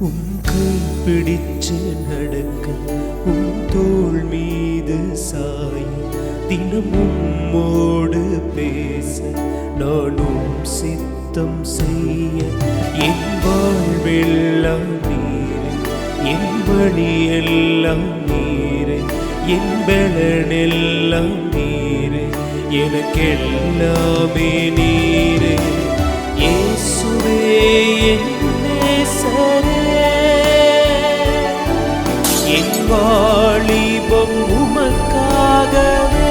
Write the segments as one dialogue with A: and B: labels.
A: உம் கை பிடிச்சு நடக்க, உம் தோள் மீது சாய, தினம் உம்மோடு பேச, நானும் சித்தம் செய்ய. என் வாழ்வெல்லாம் நீரே, என் வழியெல்லாம் நீரே, என் பலனெல்லாம் நீரே, எனக்கெல்லாமே நீரே. இயேசுவே என் நேசரே, என் வாலிபம் உமக்காகவே.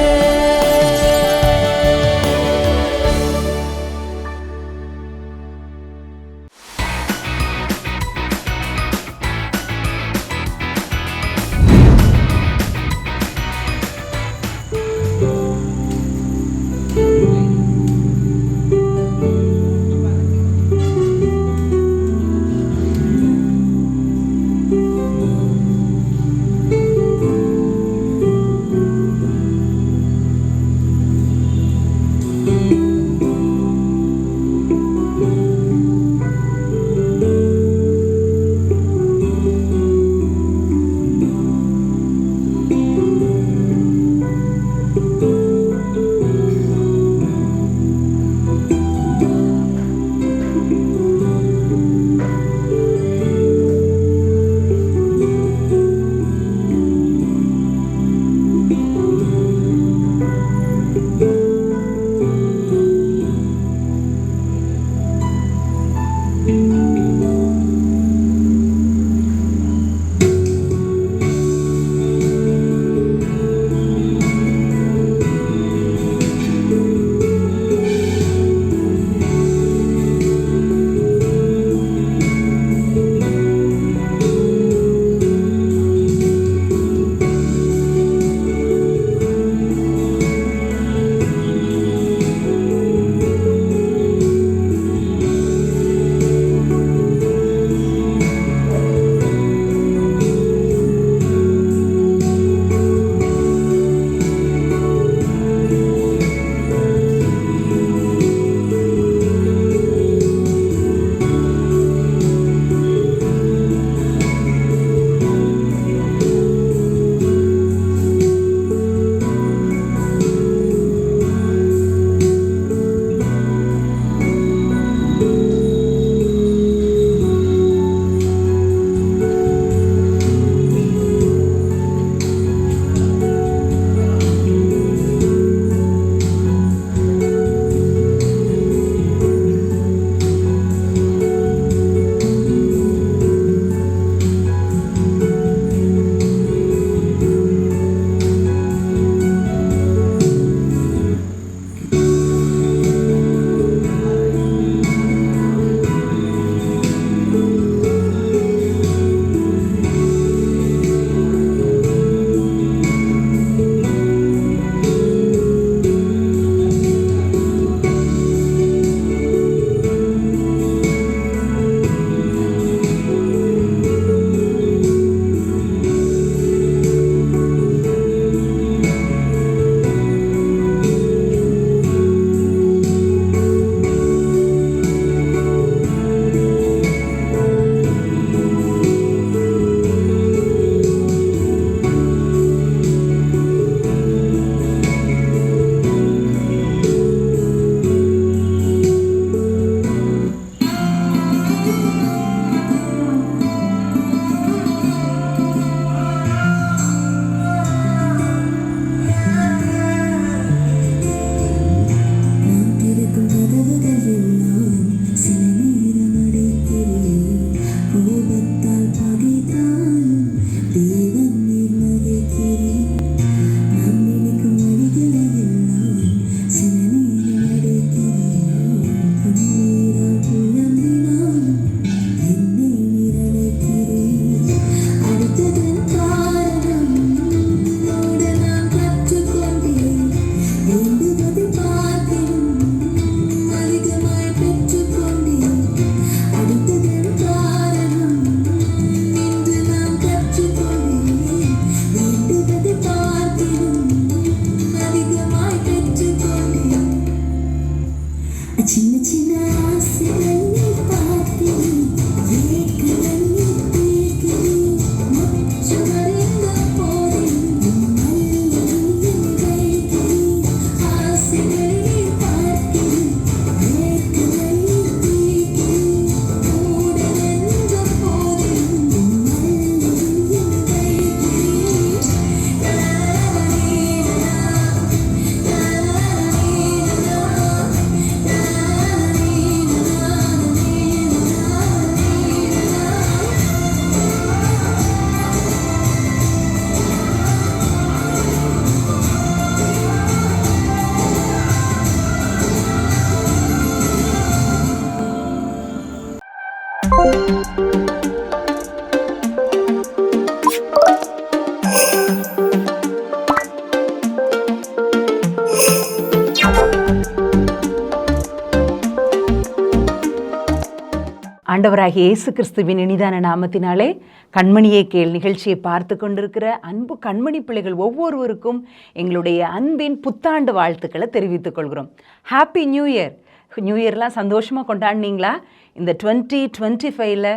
B: ஆண்டவராகிய இயேசு கிறிஸ்துவின் இனிதான நாமத்தினாலே கண்மணியே கேள் நிகழ்ச்சியை பார்த்து கொண்டிருக்கிற அன்பு கண்மணி பிள்ளைகள் ஒவ்வொருவருக்கும் எங்களுடைய அன்பின் புத்தாண்டு வாழ்த்துக்களை தெரிவித்துக் கொள்கிறோம். Happy new year. நியூ இயர்லாம் சந்தோஷமாக கொண்டாடினீங்களா? இந்த 2025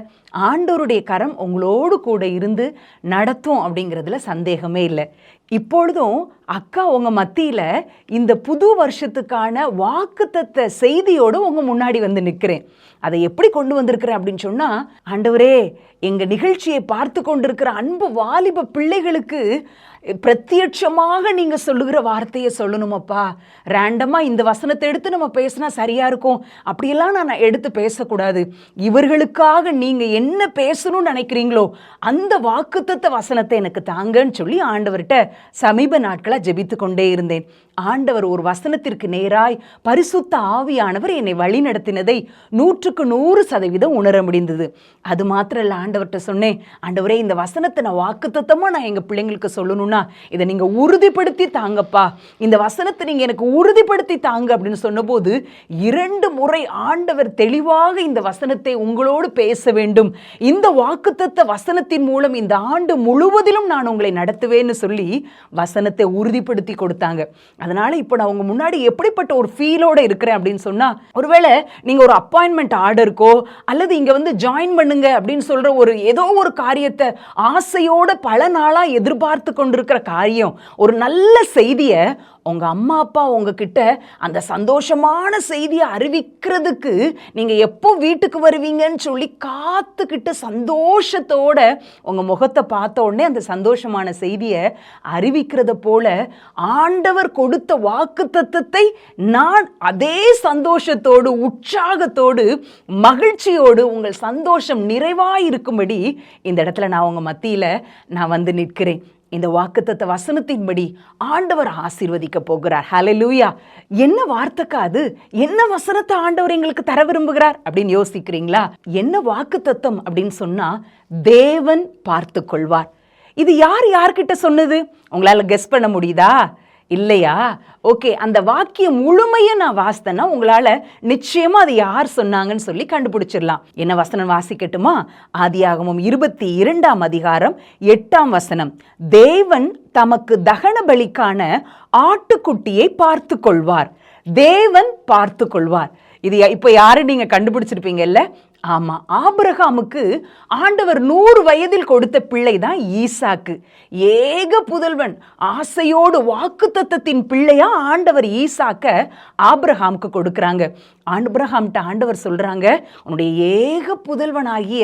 B: ஆண்டவருடைய கரம் உங்களோடு கூட இருந்து நடத்தும் அப்படிங்கிறதுல சந்தேகமே இல்லை. இப்பொழுதும் அக்கா உங்கள் மத்தியில் இந்த புது வருஷத்துக்கான வாக்குத்தத்த செய்தியோடு உங்கள் முன்னாடி வந்து நிற்கிறேன். அதை எப்படி கொண்டு வந்திருக்கிறேன் அப்படின்னு சொன்னால், ஆண்டவரே எங்கள் நிகழ்ச்சியை பார்த்து கொண்டிருக்கிற அன்பு வாலிப பிள்ளைகளுக்கு பிரத்யட்சமாக நீங்கள் சொல்லுகிற வார்த்தையை சொல்லணுமப்பா. ரேண்டமாக இந்த வசனத்தை எடுத்து நம்ம பேசினா சரியாக இருக்கும் அப்படியெல்லாம் நான் எடுத்து பேசக்கூடாது. இவர்களுக்காக நீங்கள் என்ன பேசணும்னு நினைக்கிறீங்களோ அந்த வாக்குத்தத்த வசனத்தை எனக்கு தாங்கன்னு சொல்லி ஆண்டவர்கிட்ட சமீப நாட்களாக ஜெபித்து கொண்டே இருந்தேன். ஆண்டவர் ஒரு வசனத்திற்கு நேராய் பரிசுத்த ஆவியானவர் என்னை வழி நடத்தினதை 100% உணர முடிந்தது. அது மாத்திரம் இல்லை, ஆண்டவர்கிட்ட சொன்னேன், ஆண்டவரே இந்த வசனத்தை நான் வாக்குத்தத்தமாக நான் எங்கள் பிள்ளைங்களுக்கு சொல்லணும்னா இதை நீங்கள் உறுதிப்படுத்தி தாங்கப்பா, இந்த வசனத்தை நீங்கள் எனக்கு உறுதிப்படுத்தி தாங்க அப்படின்னு சொன்னபோது 2 முறை ஆண்டவர் தெளிவாக இந்த வசனத்தை உங்களோடு பேச வேண்டும், இந்த வாக்குத்தத்த வசனத்தின் மூலம் இந்த ஆண்டு முழுவதிலும் நான் உங்களை நடத்துவேன்னு சொல்லி வசனத்தை உறுதிப்படுத்தி கொடுத்தாங்க. அதனால இப்போ நான் உங்க முன்னாடி எப்படிப்பட்ட ஒரு ஃபீலோட இருக்கிறேன் அப்படின்னு சொன்னா, ஒருவேளை நீங்க ஒரு அப்பாயின்மெண்ட் ஆர்டருக்கோ அல்லது இங்க வந்து ஜாயின் பண்ணுங்க அப்படின்னு சொல்ற ஒரு ஏதோ ஒரு காரியத்தை ஆசையோட பல நாளா எதிர்பார்த்து கொண்டிருக்கிற காரியம், ஒரு நல்ல செய்தியை உங்க அம்மா அப்பா உங்ககிட்ட அந்த சந்தோஷமான செய்தியை அறிவிக்கிறதுக்கு நீங்க எப்போ வீட்டுக்கு வருவீங்கன்னு சொல்லி காத்துக்கிட்டு சந்தோஷத்தோட உங்க முகத்தை பார்த்த உடனே அந்த சந்தோஷமான செய்தியை அறிவிக்கிறத போல ஆண்டவர் கொடுத்த வாக்குத்தத்தத்தை நான் அதே சந்தோஷத்தோடு உற்சாகத்தோடு மகிழ்ச்சியோடு உங்கள் சந்தோஷம் நிறைவாயிருக்கும்படி இந்த இடத்துல நான் உங்க மத்தியில நான் வந்து நிற்கிறேன். இந்த வாக்குத்தத்த வசனத்தின்படி ஆண்டவர் ஆசீர்வதிக்க போகிறார். ஹல்லேலூயா. என்ன வார்த்தைக்கா அது? என்ன வசனத்தை ஆண்டவர் எங்களுக்கு தர விரும்புகிறார் அப்படின்னு யோசிக்கிறீங்களா? என்ன வாக்குத்தத்தம் அப்படின்னு சொன்னா, தேவன் பார்த்து கொள்வார். இது யார்கிட்ட சொன்னது? உங்களால கெஸ் பண்ண முடியுதா? இல்லையா? ஓகே, அந்த வாக்கியம் முழுமையை நான் வாசித்தேன்னா உங்களால நிச்சயமா அது யார் சொன்னாங்கன்னு சொல்லி கண்டுபிடிச்சிடலாம். என்ன வசனம் வாசிக்கட்டுமா? ஆதியாகமம் 22ஆம் அதிகாரம் 8ஆம் வசனம். தேவன் தமக்கு தகன பலிக்கான ஆட்டுக்குட்டியை பார்த்து கொள்வார். தேவன் பார்த்து கொள்வார். இது இப்போ யாரு நீங்க கண்டுபிடிச்சிருப்பீங்கல்ல? ஆமா, ஆபிரகாமுக்கு ஆண்டவர் 100 வயதில் கொடுத்த பிள்ளை தான் ஈசாக்கு. ஏக புதல்வன், ஆசையோடு வாக்குத்தத்தத்தின் பிள்ளையா ஆண்டவர் ஈசாக்க ஆபிரகாமுக்கு கொடுக்குறாங்க. ஆபிரகாம்கிட்ட ஆண்டவர் சொல்றாங்க, உன்னுடைய ஏக புதல்வனாகிய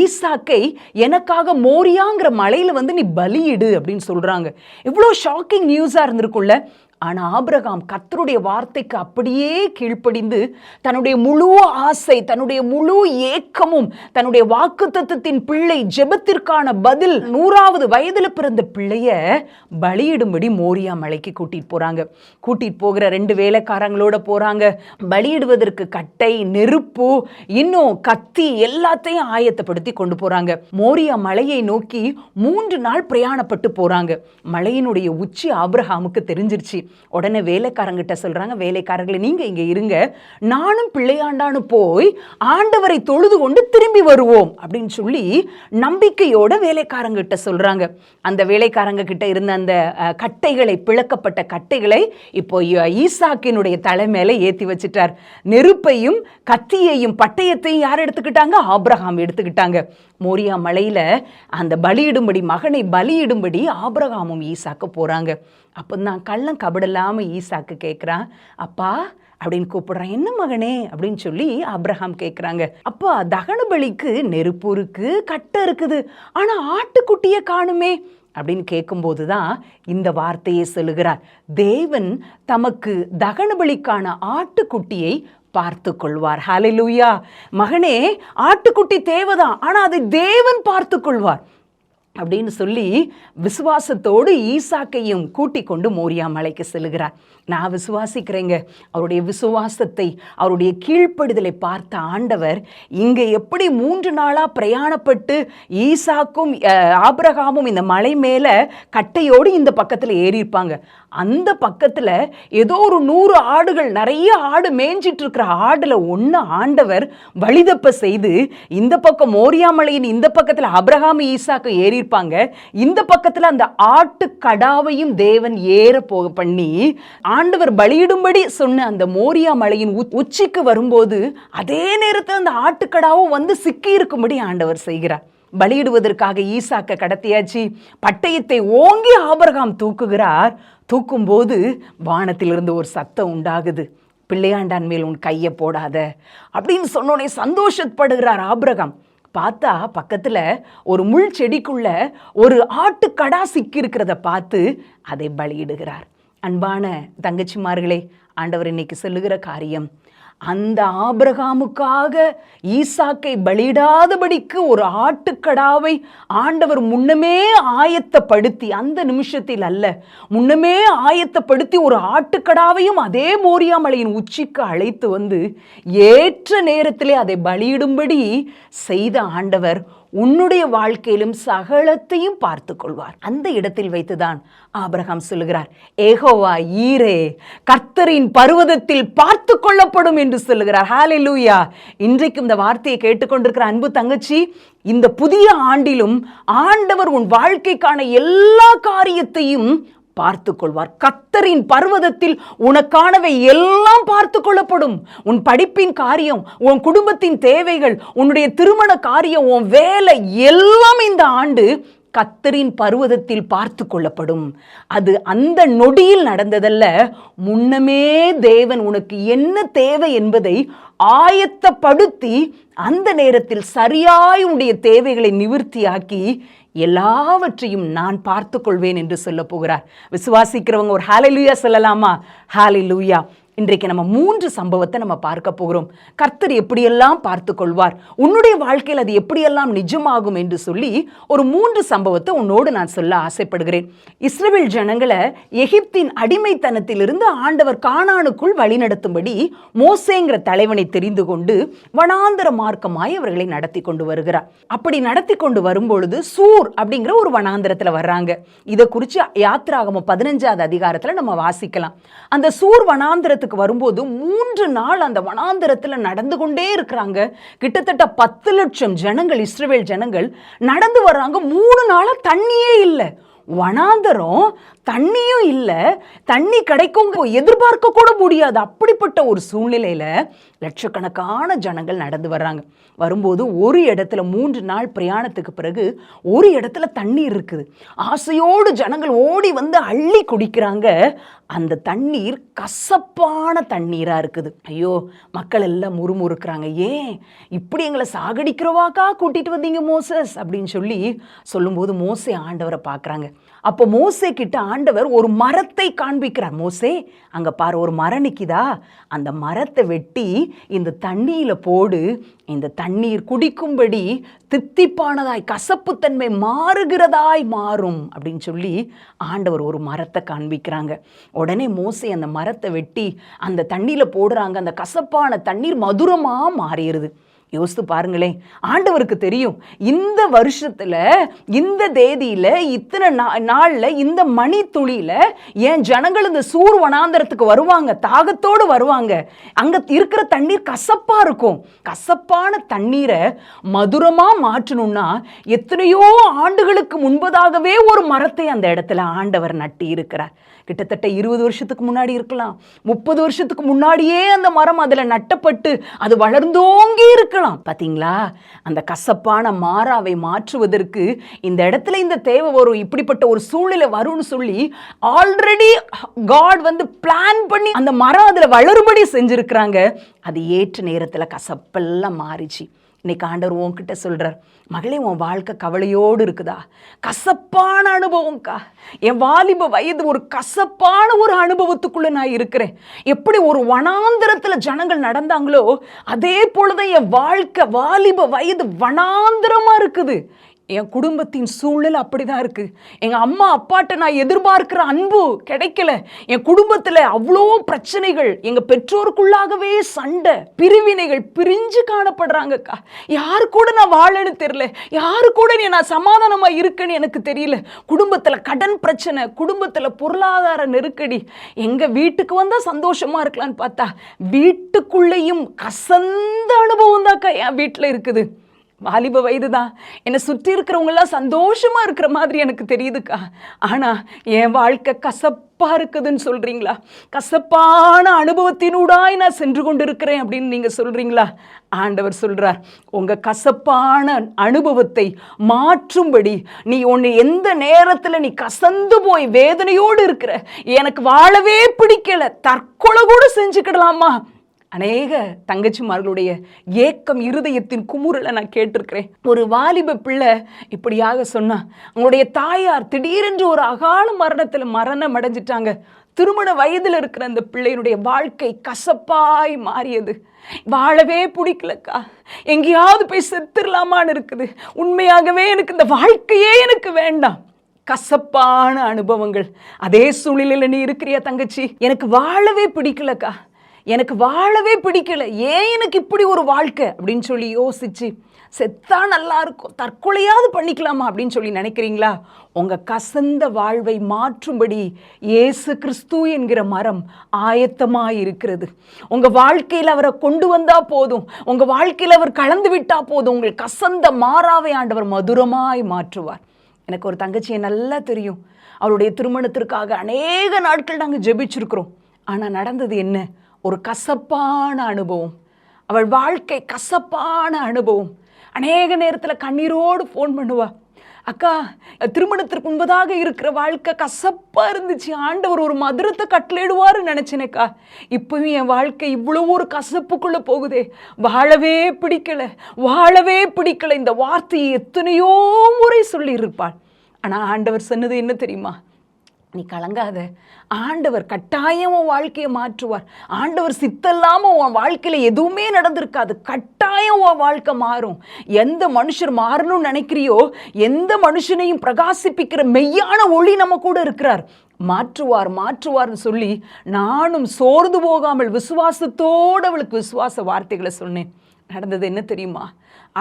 B: ஈசாக்கை எனக்காக மோரியாங்கிற மலையில வந்து நீ பலியிடு அப்படின்னு சொல்றாங்க. இவ்வளோ ஷாக்கிங் நியூஸா இருந்திருக்குள்ள. ஆனால் ஆபிரகாம் கர்த்தருடைய வார்த்தைக்கு அப்படியே கீழ்ப்படிந்து தன்னுடைய முழு ஆசை, தன்னுடைய முழு ஏக்கமும், தன்னுடைய வாக்குத்தத்தத்தின் பிள்ளை ஜெபத்திற்கான பதில் 100வது வயதில் பிறந்த பிள்ளைய பலியிடும்படி மோரியா மலைக்கு கூட்டிட்டு போறாங்க. கூட்டிட்டு போகிற 2 வேலைக்காரங்களோட போறாங்க. பலியிடுவதற்கு கட்டை, நெருப்பு, இன்னும் கத்தி எல்லாத்தையும் ஆயத்தப்படுத்தி கொண்டு போறாங்க. மோரியா மலையை நோக்கி 3 நாள் பிரயாணப்பட்டு போறாங்க. மலையினுடைய உச்சி ஆபிரகாமுக்கு தெரிஞ்சிருச்சு. உடனே வேலைக்காரங்கிட்ட சொல்றாங்க, வேலைக்காரர்களை நீங்க இங்க இருங்க, நானும் பிள்ளையாண்டானு போய் ஆண்டவரை தொழுது கொண்டு திரும்பி வருவோம் அப்படின்னு சொல்லி நம்பிக்கையோட வேலைக்காரங்கிட்ட சொல்றாங்க. அந்த வேலைக்காரங்க கிட்ட இருந்த அந்த கட்டைகளை, பிளக்கப்பட்ட கட்டைகளை இப்போ ஈசாக்கினுடைய தலை மேல ஏத்தி வச்சுட்டார். நெருப்பையும் கத்தியையும் பட்டயத்தையும் யார் எடுத்துக்கிட்டாங்க? ஆபிரகாம் எடுத்துக்கிட்டாங்க. மோரியா மலையில அந்த பலியிடும்படி, மகனை பலியிடும்படி ஆபிரகாமும் ஈசாக்கு போறாங்க. அப்போ நான் கள்ளம் கபடில்லாம ஈசாக்கு கேட்குறான், அப்பா அப்படின்னு கூப்பிடுறான். என்ன மகனே அப்படின்னு சொல்லி ஆபிரகாம் கேட்குறாங்க. அப்பா, தகன பலிக்கு நெருப்பு இருக்கு, கட்டை இருக்குது, ஆனா ஆட்டுக்குட்டியை காணுமே அப்படின்னு கேட்கும்போது தான் இந்த வார்த்தையை சொல்லுகிறார். தேவன் தமக்கு தகன பலிக்கான ஆட்டுக்குட்டியை பார்த்து கொள்வார். ஹல்லேலூயா. மகனே, ஆட்டுக்குட்டி தேவைதான், ஆனா அதை தேவன் பார்த்து கொள்வார் அப்படின்னு சொல்லி விசுவாசத்தோடு ஈசாக்கையும் கூட்டிக் கொண்டு மோரியா மலைக்கு செல்லுகிறார். நான் விசுவாசிக்கிறேங்க, அவருடைய விசுவாசத்தை, அவருடைய கீழ்ப்படுதலை பார்த்த ஆண்டவர் இங்கே எப்படி 3 நாளா பிரயாணப்பட்டு ஈசாக்கும் ஆபிரகாமும் இந்த மலை மேல கட்டையோடு இந்த பக்கத்தில் ஏறி இருப்பாங்க, அந்த பக்கத்துல ஏதோ ஒரு 100 ஆடுகள், நிறைய ஆடு மேய்ஞ்சிட்டு இருக்கிற ஆடுல ஒன்னு ஆண்டவர் வழிதப்ப செய்து, இந்த பக்கம் மோரியா மலையின் இந்த பக்கத்துல ஆபிரகாம் ஈசாக்கு ஏறி இருப்பாங்க, இந்த பக்கத்துல அந்த ஆட்டு கடாவையும் தேவன் ஏற போக பண்ணி ஆண்டவர் பலியிடும்படி சொன்ன அந்த மோரியா மலையின் உச்சிக்கு வரும்போது அதே நேரத்தில் அந்த ஆட்டுக்கடாவும் வந்து சிக்கி இருக்கும்படி ஆண்டவர் செய்கிறார். பலியிடுவதற்காக ஈசாக்க கடத்தியாச்சு. பட்டயத்தை ஓங்கி ஆபிரகாம் தூக்குகிறார். தூக்கும்போது வானத்திலிருந்து ஒரு சத்தம் உண்டாகுது, பிள்ளையாண்டான் மேல் உன் கையை போடாத அப்படின்னு சொன்னோடனே சந்தோஷப்படுகிறார் ஆபிரகாம். பார்த்தா பக்கத்துல ஒரு முள் செடிக்குள்ள ஒரு ஆட்டுக்கடா சிக்கி இருக்கிறத பார்த்து அதை பலியிடுகிறார். அன்பான தங்கச்சிமார்களே, ஆண்டவர் இன்னைக்கு சொல்லுகிற காரியம், அந்த ஆபிரகாமுக்காக ஈசாக்கை பலியிடாதபடிக்கு ஒரு ஆட்டுக்கடாவை ஆண்டவர் முன்னமே ஆயத்தப்படுத்தி, அந்த நிமிஷத்தில் அல்ல, முன்னமே ஆயத்தப்படுத்தி ஒரு ஆட்டுக்கடாவையும் அதே மோரியா மலையின் உச்சிக்கு அழைத்து வந்து ஏற்ற நேரத்திலே அதை பலியிடும்படி செய்த ஆண்டவர் உன்னுடைய வாழ்க்கையிலும் சகலத்தையும் பார்த்து கொள்வார். அந்த இடத்தில் வைத்துதான் ஆபிரகாம் சொல்லுகிறார், யெகோவா ஈரே, கர்த்தரின் பர்வதத்தில் பார்த்து கொள்ளப்படும் என்று சொல்லுகிறார். ஹல்லேலூயா. இன்றைக்கும் இந்த வார்த்தையை கேட்டுக்கொண்டிருக்கிற அன்பு தங்கச்சி, இந்த புதிய ஆண்டிலும் ஆண்டவர் உன் வாழ்க்கைக்கான எல்லா காரியத்தையும் பார்த்து கொள்வார். கர்த்தரின் பர்வதத்தில் உனக்கானவை எல்லாம் பார்த்து கொள்ளப்படும். உன் படிப்பின் காரியம், உன் குடும்பத்தின் தேவைகள், உன்னுடைய திருமண காரியம், உன் வேலை எல்லாம் இந்த ஆண்டு கர்த்தரின் பர்வதத்தில் பார்த்து கொள்ளப்படும். அது அந்த நொடியில் நடந்ததல்ல, முன்னமே தேவன் உனக்கு என்ன தேவை என்பதை ஆயத்தப்படுத்தி அந்த நேரத்தில் சரியாய் உன்னுடைய தேவைகளை நிவர்த்தியாக்கி எல்லாவற்றையும் நான் பார்த்து கொள்வேன் என்று சொல்ல போகிறார். விசுவாசிக்கிறவங்க ஒரு ஹல்லேலூயா சொல்லலாமா? ஹல்லேலூயா. இன்றைக்கு நம்ம 3 சம்பவத்தை நம்ம பார்க்க போகிறோம். கர்த்தர் எப்படியெல்லாம் பார்த்து கொள்வார், உன்னுடைய வாழ்க்கையில் அது எப்படியெல்லாம் நிஜமாகும் என்று சொல்லி ஒரு 3 சம்பவத்தை உன்னோடு நான் சொல்ல ஆசைப்படுகிறேன். இஸ்ரவேல் ஜனங்களை எகிப்தின் அடிமைத்தனத்திலிருந்து ஆண்டவர் கானானுக்குள் வழிநடத்தும்படி மோசேங்கிற தலைவனை தெரிந்து கொண்டு வனாந்தர மார்க்கமாய் அவர்களை நடத்தி கொண்டு வருகிறார். அப்படி நடத்தி கொண்டு வரும்பொழுது சூர் அப்படிங்கிற ஒரு வனாந்தரத்தில் வர்றாங்க. இதை குறித்து யாத்ராகமம் 15வது அதிகாரத்தில் நம்ம வாசிக்கலாம். அந்த சூர் வனாந்தரத்துக்கு வரும்போது 3 நாள் அந்த வனாந்தரத்தில் நடந்து கொண்டே இருக்கிறாங்க. கிட்டத்தட்ட 10 லட்சம் ஜனங்கள், இஸ்ரவேல் ஜனங்கள் நடந்து வர்றாங்க. 3 நாளா தண்ணியே இல்லை. வனாந்தரம், தண்ணியும் இல்லை, தண்ணி கிடைக்கும் எதிர்பார்க்க கூட முடியாது. அப்படிப்பட்ட ஒரு சூழ்நிலையில லட்சக்கணக்கான ஜனங்கள் நடந்து வர்றாங்க. வரும்போது ஒரு இடத்துல 3 நாள் பிரயாணத்துக்கு பிறகு ஒரு இடத்துல தண்ணீர் இருக்குது. ஆசையோடு ஜனங்கள் ஓடி வந்து அள்ளி குடிக்கிறாங்க. அந்த தண்ணீர் கசப்பான தண்ணீரா இருக்குது. ஐயோ, மக்கள் எல்லாம் முறுமுறுக்கிறாங்க. ஏன் இப்படி எங்களை சாகடிக்கிறவாக்கா கூட்டிட்டு வந்தீங்க மோசஸ் அப்படின்னு சொல்லும்போது மோசே ஆண்டவரை பார்க்குறாங்க. அப்போ மோசே கிட்ட ஆண்டவர் ஒரு மரத்தை காண்பிக்கிறார். மோசே, அங்க பாரு, ஒரு மரம் நிக்குதா, அந்த மரத்தை வெட்டி இந்த தண்ணியில போடு, இந்த தண்ணீர் குடிக்கும்படி தித்திப்பானதாய் கசப்புத்தன்மை மாறுகிறதாய் மாறும் அப்படின்னு சொல்லி ஆண்டவர் ஒரு மரத்தை காண்பிக்கிறாங்க. உடனே மோசே அந்த மரத்தை வெட்டி அந்த தண்ணியில போடுறாங்க. அந்த கசப்பான தண்ணீர் மதுரமா மாறிடுது. யோசித்து பாருங்களேன், ஆண்டவருக்கு தெரியும் இந்த வருஷத்துல இந்த தேதியில இத்தனை நாள்ல இந்த மணி துளியில என் ஜனங்கள் இந்த சூர் வனாந்தரத்துக்கு வருவாங்க, தாகத்தோடு வருவாங்க. அங்க இருக்கிற தண்ணீர் கசப்பா இருக்கும். கசப்பான தண்ணீரை மதுரமா மாற்றணும்னா எத்தனையோ ஆண்டுகளுக்கு முன்பதாகவே ஒரு மரத்தை அந்த இடத்துல ஆண்டவர் நட்டி இருக்கிறார். கிட்டத்தட்ட 20 வருஷத்துக்கு முன்னாடி இருக்கலாம், 30 வருஷத்துக்கு முன்னாடியே அந்த மரம் அதுல நட்டப்பட்டு அது வளர்ந்தோங்கி இருக்கலாம். பாத்தீங்களா, அந்த கசப்பான மாறாவை மாற்றுவதற்கு இந்த இடத்துல இந்த தேவை வரும், இப்படிப்பட்ட ஒரு சூழ்நிலை வரும்னு சொல்லி ஆல்ரெடி காட் வந்து பிளான் பண்ணி அந்த மரம் அதுல வளரும்படி செஞ்சிருக்கிறாங்க. அது ஏற்ற நேரத்துல கசப்பெல்லாம் மாறிச்சு. இன்னைக்கு ஆண்டவர் உன்கிட்ட சொல்றார், மகளே, உன் வாழ்க்கை கவலையோடு இருக்குதா? கசப்பான அனுபவம்க்கா. என் வாலிப வயது ஒரு கசப்பான ஒரு அனுபவத்துக்குள்ள நான் இருக்கிறேன். எப்படி ஒரு வனாந்தரத்துல ஜனங்கள் நடந்தாங்களோ அதே போலதான் என் வாழ்க்கை வாலிப வயது வனாந்தரமா இருக்குது. என் குடும்பத்தின் சூழ்நிலை அப்படிதான் இருக்கு. எங்க அம்மா அப்பாட்ட நான் எதிர்பார்க்கிற அன்பு கிடைக்கல. என் குடும்பத்துல அவ்வளோ பிரச்சனைகள், எங்க பெற்றோருக்குள்ளாகவே சண்டை, பிரிவினைகள், பிரிஞ்சு காணப்படுறாங்கக்கா. யாரு கூட நான் வாழன்னு தெரியல, யாரு கூட நான் சமாதானமா இருக்கேன்னு எனக்கு தெரியல. குடும்பத்துல கடன் பிரச்சனை, குடும்பத்துல பொருளாதார நெருக்கடி. எங்க வீட்டுக்கு வந்தா சந்தோஷமா இருக்கலான்னு பார்த்தா வீட்டுக்குள்ளேயும் கசந்த அனுபவம் தான்க்கா என் வீட்டுல இருக்குது. வாலிப வயது தான், என்னை சுற்றி இருக்கிறவங்கெல்லாம் சந்தோஷமா இருக்கிற மாதிரி எனக்கு தெரியுதுக்கா. ஆனா என் வாழ்க்கை கசப்பா இருக்குதுன்னு சொல்றீங்களா? கசப்பான அனுபவத்தினூடாய் நான் சென்று கொண்டு இருக்கிறேன் அப்படின்னு நீங்க சொல்றீங்களா? ஆண்டவர் சொல்றார், உங்க கசப்பான அனுபவத்தை மாற்றும்படி நீ ஒன்னு எந்த நேரத்துல நீ கசந்து போய் வேதனையோடு இருக்கிற, எனக்கு வாழவே பிடிக்கல, தற்கொலை கூட செஞ்சுக்கிடலாமா? அநேக தங்கச்சிமார்களுடைய ஏக்கம், இருதயத்தின் குமுறலை நான் கேட்டிருக்கிறேன். ஒரு வாலிப பிள்ளை இப்படியாக சொன்னா, அவங்களுடைய தாயார் திடீரென்று ஒரு அகால மரணம் அடைஞ்சிட்டாங்க. திருமண வயதில் இருக்கிற அந்த பிள்ளையினுடைய வாழ்க்கை கசப்பாய் மாறியது. வாழவே பிடிக்கலக்கா, எங்கேயாவது போய் செத்துடலாமான்னு இருக்குது. உண்மையாகவே எனக்கு இந்த வாழ்க்கையே எனக்கு வேண்டாம். கசப்பான அனுபவங்கள். அதே சூழ்நிலையில் நீ இருக்கிறியா தங்கச்சி? எனக்கு வாழவே பிடிக்கலக்கா, எனக்கு வாழவே பிடிக்கல, ஏன் எனக்கு இப்படி ஒரு வாழ்க்கை அப்படின்னு சொல்லி யோசிச்சு செத்தா நல்லா இருக்கும், தற்கொலையாவது பண்ணிக்கலாமா அப்படின்னு சொல்லி நினைக்கிறீங்களா? உங்க கசந்த வாழ்வை மாற்றும்படி இயேசு கிறிஸ்து என்கிற மரம் ஆயத்தமாய் இருக்கிறது. உங்க வாழ்க்கையில் அவரை கொண்டு வந்தா போதும், உங்க வாழ்க்கையில் அவர் கலந்து விட்டா போதும், உங்கள் கசந்த மாறாவை ஆண்டவர் மதுரமாய் மாற்றுவார். எனக்கு ஒரு தங்கச்சியை நல்லா தெரியும். அவருடைய திருமணத்திற்காக அநேக நாட்கள் நாங்கள் ஜெபிச்சிருக்கிறோம். ஆனால் நடந்தது என்ன? ஒரு கசப்பான அனுபவம். அவள் வாழ்க்கை கசப்பான அனுபவம். அநேக நேரத்தில் கண்ணீரோடு ஃபோன் பண்ணுவா, அக்கா திருமணத்திற்கு முன்பதாக இருக்கிற வாழ்க்கை கசப்பா இருந்துச்சு, ஆண்டவர் ஒரு மதுரத்தை கட்டளையிடுவாருன்னு நினைச்சேனேக்கா, இப்பவும் என் வாழ்க்கை இவ்வளவு ஒரு கசப்புக்குள்ள போகுதே, வாழவே பிடிக்கல, வாழவே பிடிக்கல. இந்த வார்த்தையை எத்தனையோ முறை சொல்லி இருப்பாள். ஆனா ஆண்டவர் சொன்னது என்ன தெரியுமா? நீ கலங்காத, ஆண்டவர் கட்டாயம் உன் வாழ்க்கையை மாற்றுவார். ஆண்டவர் சித்தல்லாம உன் வாழ்க்கையில எதுவுமே நடந்திருக்காது, கட்டாயம் உன் வாழ்க்கை மாறும். எந்த மனுஷர் மாறணும்னு நினைக்கிறியோ, எந்த மனுஷனையும் பிரகாசிப்பிக்கிற மெய்யான ஒளி நம்ம கூட இருக்கிறார். மாற்றுவார் மாற்றுவார்னு சொல்லி நானும் சோர்ந்து போகாமல் விசுவாசத்தோடு அவளுக்கு விசுவாச வார்த்தைகளை சொன்னேன். நடந்தது என்ன தெரியுமா?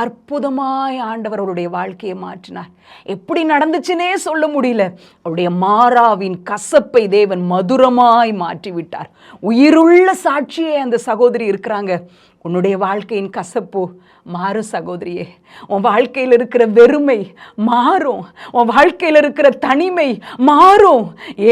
B: அற்புதமாய் ஆண்டவர் அவருடைய வாழ்க்கையை மாற்றினார். எப்படி நடந்துச்சுன்னே சொல்ல முடியல. அவருடைய மாறாவின் கசப்பை தேவன் மதுரமாய் மாற்றிவிட்டார். உயிருள்ள சாட்சியே அந்த சகோதரி இருக்கிறாங்க. உன்னுடைய வாழ்க்கையின் கசப்பு மாறும் சகோதரியே. உன் வாழ்க்கையில் இருக்கிற வெறுமை மாறும், உன் வாழ்க்கையில் இருக்கிற தனிமை மாறும்.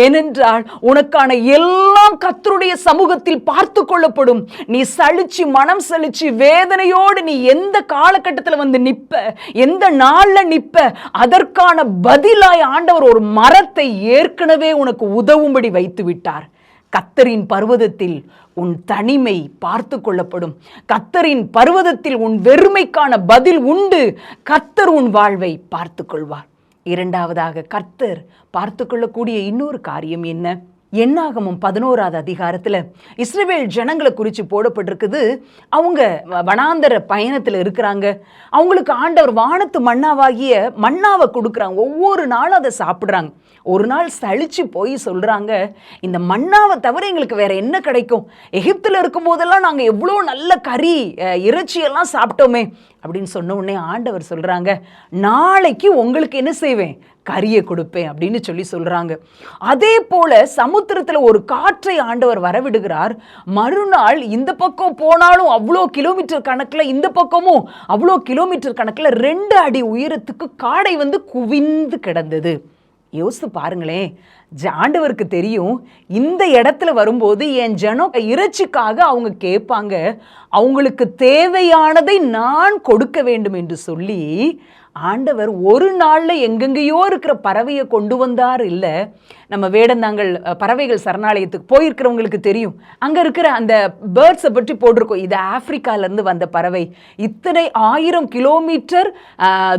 B: ஏனென்றால் உனக்கான எல்லாம் கர்த்தருடைய சமூகத்தில் பார்த்து கொள்ளப்படும். நீ சலிச்சு மனம் சலிச்சு வேதனையோடு நீ எந்த காலகட்டத்தில் வந்து நிற்ப, எந்த நாள்ல நிற்ப, அதற்கான பதிலாய் ஆண்டவர் ஒரு மரத்தை ஏற்கனவே உனக்கு உதவும்படி வைத்து விட்டார். கர்த்தரின் பர்வதத்தில் உன் தனிமை பார்த்து கொள்ளப்படும். கர்த்தரின் பர்வதத்தில் உன் வெறுமைக்கான பதில் உண்டு. கர்த்தர் உன் வாழ்வை பார்த்து கொள்வார். இரண்டாவதாக கர்த்தர் பார்த்து கொள்ளக்கூடிய இன்னொரு காரியம் என்ன? என்னாகமம் 11வது அதிகாரத்தில் இஸ்ரவேல் ஜனங்களை குறித்து போடப்பட்டிருக்குது. அவங்க வனாந்தர பயணத்தில் இருக்கிறாங்க. அவங்களுக்கு ஆண்டவர் வானத்து மன்னாவாகிய மன்னாவை கொடுக்குறாங்க. ஒவ்வொரு நாளும் அதை சாப்பிட்றாங்க. ஒரு நாள் சலிச்சு போய் சொல்கிறாங்க, இந்த மன்னாவை தவிர எங்களுக்கு வேற என்ன கிடைக்கும்? எகிப்தில் இருக்கும் போதெல்லாம் நாங்கள் எவ்வளோ நல்ல கறி இறைச்சியெல்லாம் சாப்பிட்டோமே அப்படின்னு சொன்ன உடனே ஆண்டவர் சொல்கிறாங்க, நாளைக்கு உங்களுக்கு என்ன செய்வேன்? கரியை கொடுப்பேன் அப்படின்னு சொல்லி சொல்றாங்க. அதே போல சமுத்திரத்தில் ஒரு காற்றை ஆண்டவர் வரவிடுகிறார். மறுநாள் இந்த பக்கம் போனாலும் அவ்வளோ கிலோமீட்டர் கணக்கில், இந்த பக்கமும் அவ்வளோ கிலோமீட்டர் கணக்கில் 2 அடி உயரத்துக்கு காடை வந்து குவிந்து கிடந்தது. யோசித்து பாருங்களேன். ஆண்டவருக்கு தெரியும், இந்த இடத்துல வரும்போது என் ஜனம் இறைச்சிக்காக அவங்க கேட்பாங்க, அவங்களுக்கு தேவையானதை நான் கொடுக்க வேண்டும் என்று சொல்லி ஆண்டவர் ஒரு நாளில் எங்கெங்கேயோ இருக்கிற பறவையை கொண்டு வந்தார். இல்லை, நம்ம வேடந்தாங்கல் பறவைகள் சரணாலயத்துக்கு போயிருக்கிறவங்களுக்கு தெரியும். அங்கே இருக்கிற அந்த பேர்ட்ஸை பற்றி போட்டிருக்கோம். இது ஆப்பிரிக்காலேருந்து வந்த பறவை, இத்தனை 1000 கிலோமீட்டர்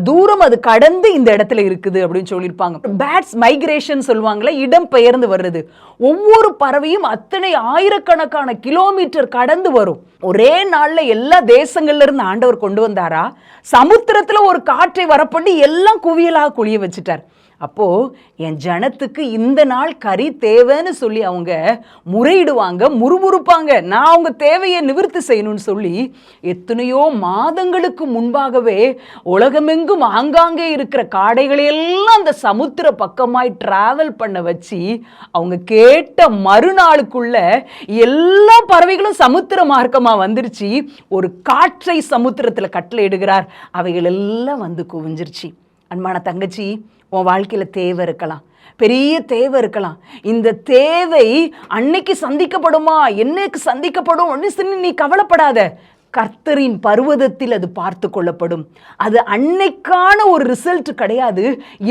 B: தூரம் அது கடந்து இந்த இடத்துல இருக்குது அப்படின்னு சொல்லியிருப்பாங்க. பேட்ஸ் மைக்ரேஷன் சொல்லுவாங்களே, இடம் பெயர்ந்து வர்றது. ஒவ்வொரு பறவையும் அத்தனை ஆயிரக்கணக்கான கிலோமீட்டர் கடந்து வரும். ஒரே நாளில் எல்லா தேசங்கள்ல இருந்து ஆண்டவர் கொண்டு வந்தாரா? சமுத்திரத்தில் ஒரு காற்றை மழை வரப்பட்டு எல்லாம் குவியலாக குழிய வச்சுட்டார். அப்போ என் ஜனத்துக்கு இந்த நாள் கறி தேவைன்னு சொல்லி அவங்க முறையிடுவாங்க, முறுமுறுப்பாங்க. நான் அவங்க தேவையை நிவர்த்தி செய்யணும்னு சொல்லி எத்தனையோ மாதங்களுக்கு முன்பாகவே உலகமெங்கும் ஆங்காங்கே இருக்கிற காடைகளையெல்லாம் அந்த சமுத்திர பக்கமாய் டிராவல் பண்ண வச்சு அவங்க கேட்ட மறுநாளுக்குள்ள எல்லா பறவைகளும் சமுத்திர மார்க்கமா வந்துருச்சு. ஒரு காற்றை சமுத்திரத்துல கட்டளையிடுகிறார், அவைகள் எல்லாம் வந்து குவிஞ்சிருச்சு. அன்பான தங்கச்சி, உன் வாழ்க்கையில் தேவை இருக்கலாம், பெரிய தேவை இருக்கலாம். இந்த தேவை அன்னைக்கு சந்திக்கப்படுமா, என்னைக்கு சந்திக்கப்படும் நீ கவலைப்படாத. கர்த்தரின் பர்வதத்தில் அது பார்த்து கொள்ளப்படும். அது அன்னைக்கான ஒரு ரிசல்ட் கிடையாது,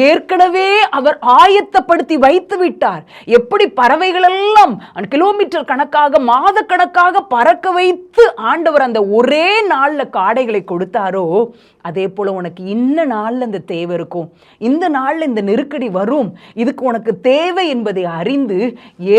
B: ஏற்கனவே அவர் ஆயத்தப்படுத்தி வைத்து விட்டார். எப்படி பறவைகளெல்லாம் கிலோமீட்டர் கணக்காக மாத கணக்காக பறக்க வைத்து ஆண்டவர் அந்த ஒரே நாளில் காடைகளை கொடுத்தாரோ, அதே போல உனக்கு இந்த நாளில் இந்த தேவை இருக்கும், இந்த நாளில் இந்த நெருக்கடி வரும், இதுக்கு உனக்கு தேவை என்பதை அறிந்து